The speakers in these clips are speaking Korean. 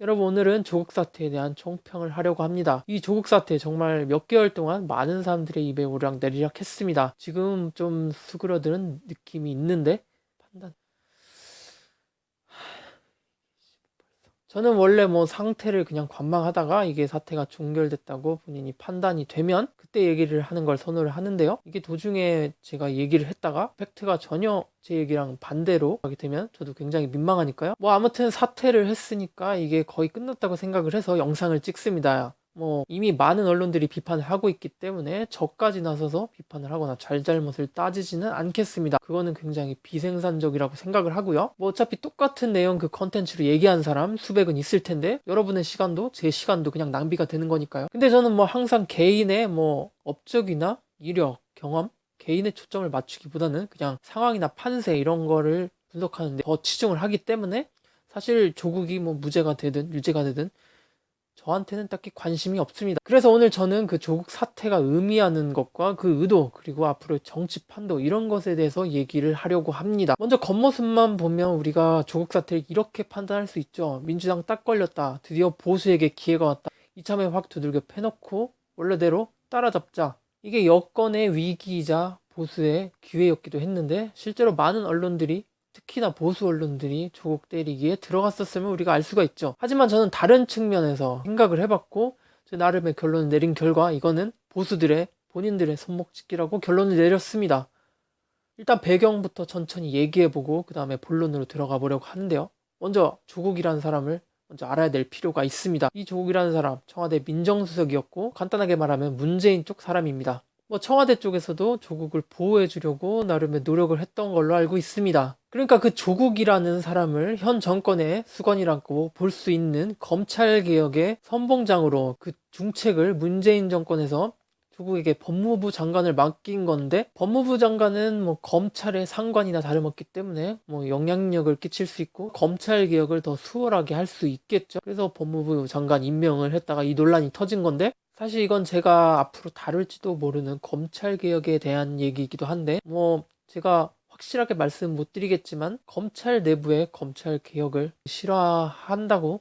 여러분, 오늘은 조국 사태에 대한 총평을 하려고 합니다. 이 조국 사태 정말 몇 개월 동안 많은 사람들의 입에 오르락내리락 했습니다. 지금 좀 수그러드는 느낌이 있는데 판단. 저는 원래 상태를 그냥 관망하다가 이게 사태가 종결됐다고 본인이 판단이 되면 그때 얘기를 하는 걸 선호를 하는데요. 이게 도중에 제가 얘기를 했다가 팩트가 전혀 제 얘기랑 반대로 하게 되면 저도 굉장히 민망하니까요. 아무튼 사퇴를 했으니까 이게 거의 끝났다고 생각을 해서 영상을 찍습니다. 이미 많은 언론들이 비판을 하고 있기 때문에 저까지 나서서 비판을 하거나 잘잘못을 따지지는 않겠습니다. 그거는 굉장히 비생산적이라고 생각을 하고요. 어차피 똑같은 내용 그 컨텐츠로 얘기한 사람 수백은 있을 텐데 여러분의 시간도 제 시간도 그냥 낭비가 되는 거니까요. 근데 저는 항상 개인의 업적이나 이력, 경험, 개인의 초점을 맞추기보다는 그냥 상황이나 판세 이런 거를 분석하는데 더 치중을 하기 때문에 사실 조국이 무죄가 되든 유죄가 되든 저한테는 딱히 관심이 없습니다. 그래서 오늘 저는 그 조국 사태가 의미하는 것과 그 의도 그리고 앞으로의 정치 판도 이런 것에 대해서 얘기를 하려고 합니다. 먼저 겉모습만 보면 우리가 조국 사태를 이렇게 판단할 수 있죠. 민주당 딱 걸렸다. 드디어 보수에게 기회가 왔다. 이참에 확 두들겨 패놓고 원래대로 따라잡자. 이게 여권의 위기이자 보수의 기회였기도 했는데 실제로 많은 언론들이 특히나 보수 언론들이 조국 때리기에 들어갔었으면 우리가 알 수가 있죠. 하지만 저는 다른 측면에서 생각을 해봤고 제 나름의 결론을 내린 결과 이거는 보수들의 본인들의 손목짓기라고 결론을 내렸습니다. 일단 배경부터 천천히 얘기해보고 그 다음에 본론으로 들어가 보려고 하는데요. 먼저 조국이라는 사람을 먼저 알아야 될 필요가 있습니다. 이 조국이라는 사람 청와대 민정수석이었고 간단하게 말하면 문재인 쪽 사람입니다. 청와대 쪽에서도 조국을 보호해 주려고 나름의 노력을 했던 걸로 알고 있습니다. 그러니까 그 조국이라는 사람을 현 정권의 수건이라고 볼 수 있는 검찰개혁의 선봉장으로 그 중책을 문재인 정권에서 조국에게 법무부 장관을 맡긴 건데 법무부 장관은 검찰의 상관이나 다름없기 때문에 영향력을 끼칠 수 있고 검찰 개혁을 더 수월하게 할 수 있겠죠. 그래서 법무부 장관 임명을 했다가 이 논란이 터진 건데 사실 이건 제가 앞으로 다룰지도 모르는 검찰 개혁에 대한 얘기이기도 한데 제가 확실하게 말씀 못 드리겠지만 검찰 내부의 검찰 개혁을 싫어한다고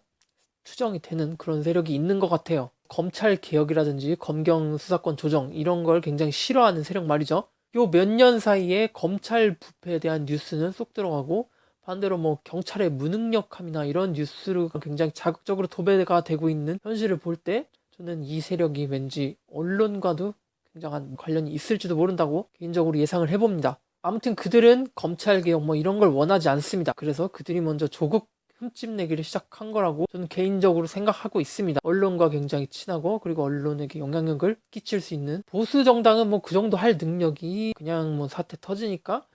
추정이 되는 그런 세력이 있는 것 같아요. 검찰 개혁이라든지 검경 수사권 조정 이런 걸 굉장히 싫어하는 세력 말이죠. 요 몇 년 사이에 검찰 부패에 대한 뉴스는 쏙 들어가고 반대로 경찰의 무능력함이나 이런 뉴스로 굉장히 자극적으로 도배가 되고 있는 현실을 볼 때 저는 이 세력이 왠지 언론과도 굉장한 관련이 있을지도 모른다고 개인적으로 예상을 해봅니다. 아무튼 그들은 검찰개혁 이런 걸 원하지 않습니다. 그래서 그들이 먼저 조국 흠집내기를 시작한 거라고 저는 개인적으로 생각하고 있습니다. 언론과 굉장히 친하고 그리고 언론에게 영향력을 끼칠 수 있는 보수 정당은 그 정도 할 능력이 그냥 사태 터지니까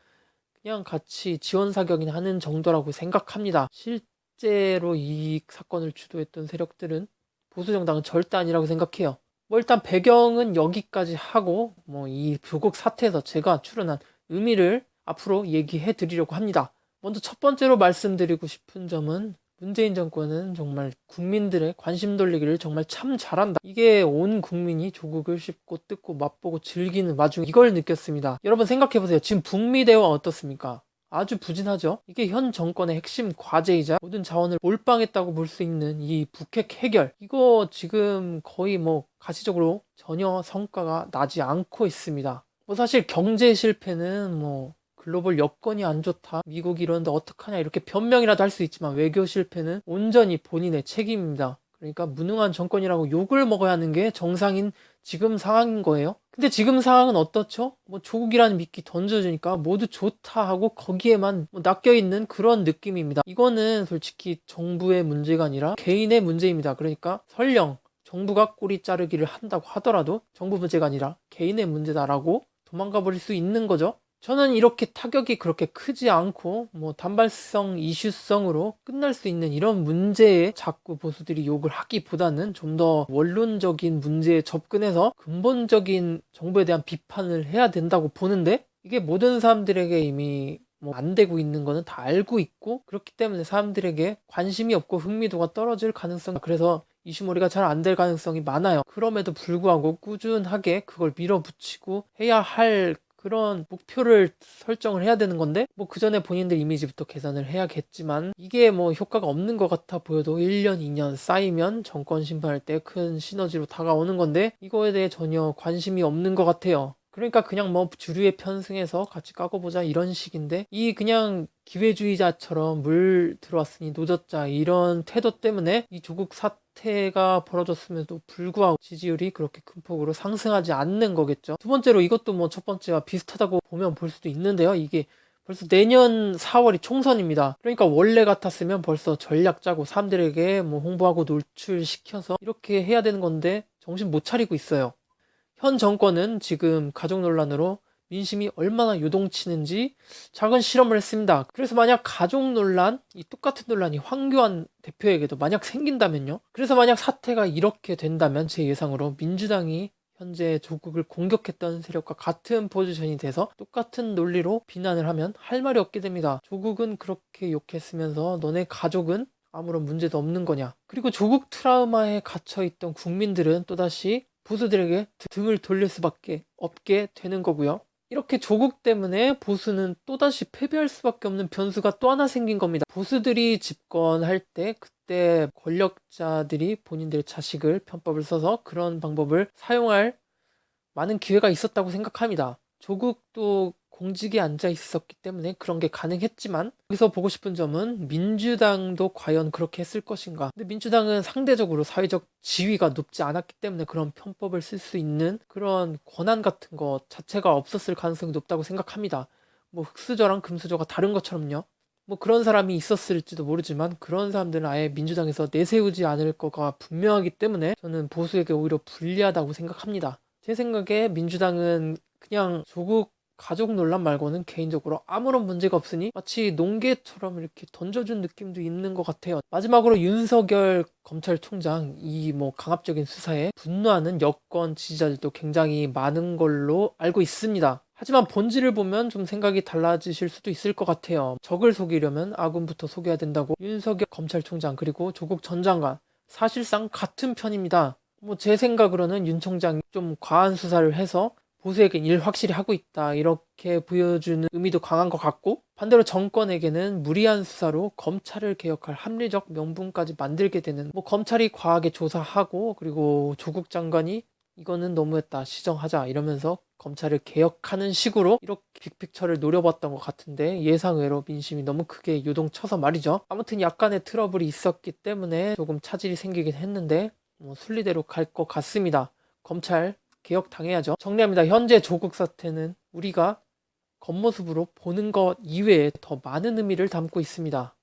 그냥 같이 지원 사격이나 하는 정도라고 생각합니다. 실제로 이 사건을 주도했던 세력들은 보수 정당은 절대 아니라고 생각해요. 일단 배경은 여기까지 하고 이 조국 사태에서 제가 추론한 의미를 앞으로 얘기해 드리려고 합니다. 먼저 첫 번째로 말씀드리고 싶은 점은 문재인 정권은 정말 국민들의 관심 돌리기를 정말 참 잘한다. 이게 온 국민이 조국을 씹고 뜯고 맛보고 즐기는 와중에 이걸 느꼈습니다. 여러분 생각해보세요. 지금 북미 대화 어떻습니까? 아주 부진하죠. 이게 현 정권의 핵심 과제이자 모든 자원을 몰빵했다고 볼 수 있는 이 북핵 해결, 이거 지금 거의 가시적으로 전혀 성과가 나지 않고 있습니다. 사실 경제 실패는 글로벌 여건이 안 좋다, 미국이 이러는데 어떡하냐 이렇게 변명이라도 할 수 있지만 외교 실패는 온전히 본인의 책임입니다. 그러니까 무능한 정권이라고 욕을 먹어야 하는 게 정상인 지금 상황인 거예요. 근데 지금 상황은 어떻죠? 조국이라는 미끼 던져주니까 모두 좋다 하고 거기에만 낚여있는 그런 느낌입니다. 이거는 솔직히 정부의 문제가 아니라 개인의 문제입니다. 그러니까 설령 정부가 꼬리 자르기를 한다고 하더라도 정부 문제가 아니라 개인의 문제다라고 도망가 버릴 수 있는 거죠. 저는 이렇게 타격이 그렇게 크지 않고 단발성 이슈성으로 끝날 수 있는 이런 문제에 자꾸 보수들이 욕을 하기보다는 좀 더 원론적인 문제에 접근해서 근본적인 정부에 대한 비판을 해야 된다고 보는데 이게 모든 사람들에게 이미 안 되고 있는 거는 다 알고 있고 그렇기 때문에 사람들에게 관심이 없고 흥미도가 떨어질 가능성, 그래서 이슈몰이가 잘 안 될 가능성이 많아요. 그럼에도 불구하고 꾸준하게 그걸 밀어붙이고 해야 할 그런 목표를 설정을 해야 되는 건데 뭐 그 전에 본인들 이미지부터 개선을 해야겠지만 이게 뭐 효과가 없는 것 같아 보여도 1년, 2년 쌓이면 정권 심판할 때 큰 시너지로 다가오는 건데 이거에 대해 전혀 관심이 없는 것 같아요. 그러니까 그냥 뭐 주류에 편승해서 같이 까고 보자 이런 식인데 이 그냥 기회주의자처럼 물 들어왔으니 노젓자 이런 태도 때문에 이 조국 사태가 벌어졌음에도 불구하고 지지율이 그렇게 큰 폭으로 상승하지 않는 거겠죠. 두 번째로 이것도 뭐 첫 번째와 비슷하다고 보면 볼 수도 있는데요. 이게 벌써 내년 4월이 총선입니다. 그러니까 원래 같았으면 벌써 전략 짜고 사람들에게 뭐 홍보하고 노출시켜서 이렇게 해야 되는 건데 정신 못 차리고 있어요. 현 정권은 지금 가족 논란으로 민심이 얼마나 요동치는지 작은 실험을 했습니다. 그래서 만약 가족 논란, 이 똑같은 논란이 황교안 대표에게도 만약 생긴다면요. 그래서 만약 사태가 이렇게 된다면 제 예상으로 민주당이 현재 조국을 공격했던 세력과 같은 포지션이 돼서 똑같은 논리로 비난을 하면 할 말이 없게 됩니다. 조국은 그렇게 욕했으면서 너네 가족은 아무런 문제도 없는 거냐. 그리고 조국 트라우마에 갇혀있던 국민들은 또다시 보수들에게 등을 돌릴 수밖에 없게 되는 거고요. 이렇게 조국 때문에 보수는 또다시 패배할 수밖에 없는 변수가 또 하나 생긴 겁니다. 보수들이 집권할 때 그때 권력자들이 본인들의 자식을 편법을 써서 그런 방법을 사용할 많은 기회가 있었다고 생각합니다. 조국도 공직에 앉아 있었기 때문에 그런 게 가능했지만 여기서 보고 싶은 점은 민주당도 과연 그렇게 했을 것인가. 근데 민주당은 상대적으로 사회적 지위가 높지 않았기 때문에 그런 편법을 쓸 수 있는 그런 권한 같은 것 자체가 없었을 가능성이 높다고 생각합니다. 뭐 흑수저랑 금수저가 다른 것처럼요. 뭐 그런 사람이 있었을지도 모르지만 그런 사람들은 아예 민주당에서 내세우지 않을 거가 분명하기 때문에 저는 보수에게 오히려 불리하다고 생각합니다. 제 생각에 민주당은 그냥 조국 가족 논란 말고는 개인적으로 아무런 문제가 없으니 마치 농개처럼 이렇게 던져준 느낌도 있는 것 같아요. 마지막으로 윤석열 검찰총장 이 뭐 강압적인 수사에 분노하는 여권 지지자들도 굉장히 많은 걸로 알고 있습니다. 하지만 본질을 보면 좀 생각이 달라지실 수도 있을 것 같아요. 적을 속이려면 아군부터 속여야 된다고 윤석열 검찰총장 그리고 조국 전 장관 사실상 같은 편입니다. 뭐 제 생각으로는 윤 총장이 좀 과한 수사를 해서 보수에겐 일 확실히 하고 있다 이렇게 보여주는 의미도 강한 것 같고 반대로 정권에게는 무리한 수사로 검찰을 개혁할 합리적 명분까지 만들게 되는 뭐 검찰이 과하게 조사하고 그리고 조국 장관이 이거는 너무했다 시정하자 이러면서 검찰을 개혁하는 식으로 이렇게 빅픽처를 노려봤던 것 같은데 예상외로 민심이 너무 크게 요동쳐서 말이죠. 아무튼 약간의 트러블이 있었기 때문에 조금 차질이 생기긴 했는데 뭐 순리대로 갈 것 같습니다. 검찰 개혁 당해야죠. 정리합니다. 현재 조국 사태는 우리가 겉모습으로 보는 것 이외에 더 많은 의미를 담고 있습니다.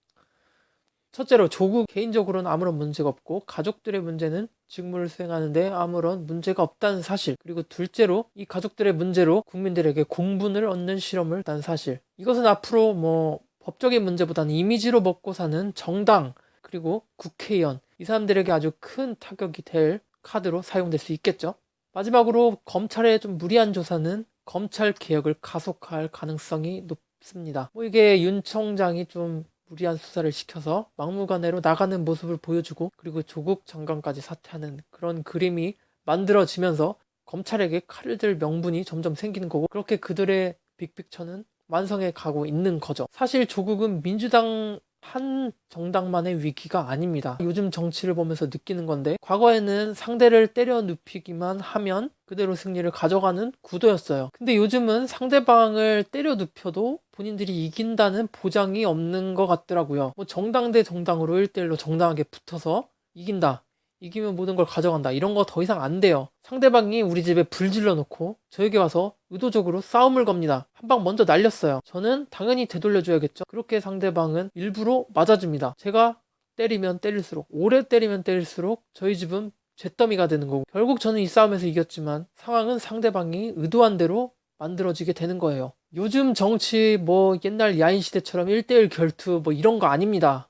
첫째로 조국 개인적으로는 아무런 문제가 없고 가족들의 문제는 직무를 수행하는데 아무런 문제가 없다는 사실. 그리고 둘째로 이 가족들의 문제로 국민들에게 공분을 얻는 실험을 했다는 사실. 이것은 앞으로 뭐 법적인 문제보다는 이미지로 먹고 사는 정당 그리고 국회의원 이 사람들에게 아주 큰 타격이 될 카드로 사용될 수 있겠죠. 마지막으로 검찰의 좀 무리한 조사는 검찰 개혁을 가속화할 가능성이 높습니다. 뭐 이게 윤 총장이 좀 무리한 수사를 시켜서 막무가내로 나가는 모습을 보여주고 그리고 조국 장관까지 사퇴하는 그런 그림이 만들어지면서 검찰에게 칼을 들 명분이 점점 생기는 거고 그렇게 그들의 빅픽처는 완성해 가고 있는 거죠. 사실 조국은 민주당 한 정당만의 위기가 아닙니다. 요즘 정치를 보면서 느끼는 건데 과거에는 상대를 때려 눕히기만 하면 그대로 승리를 가져가는 구도였어요. 근데 요즘은 상대방을 때려 눕혀도 본인들이 이긴다는 보장이 없는 것 같더라고요. 뭐 정당 대 정당으로 1대1로 정당하게 붙어서 이긴다. 이기면 모든 걸 가져간다. 이런 거 더 이상 안 돼요. 상대방이 우리 집에 불 질러놓고 저에게 와서 의도적으로 싸움을 겁니다. 한 방 먼저 날렸어요. 저는 당연히 되돌려줘야겠죠. 그렇게 상대방은 일부러 맞아줍니다. 제가 때리면 때릴수록 오래 때리면 때릴수록 저희 집은 잿더미가 되는 거고 결국 저는 이 싸움에서 이겼지만 상황은 상대방이 의도한 대로 만들어지게 되는 거예요. 요즘 정치 뭐 옛날 야인 시대처럼 1대1 결투 뭐 이런 거 아닙니다.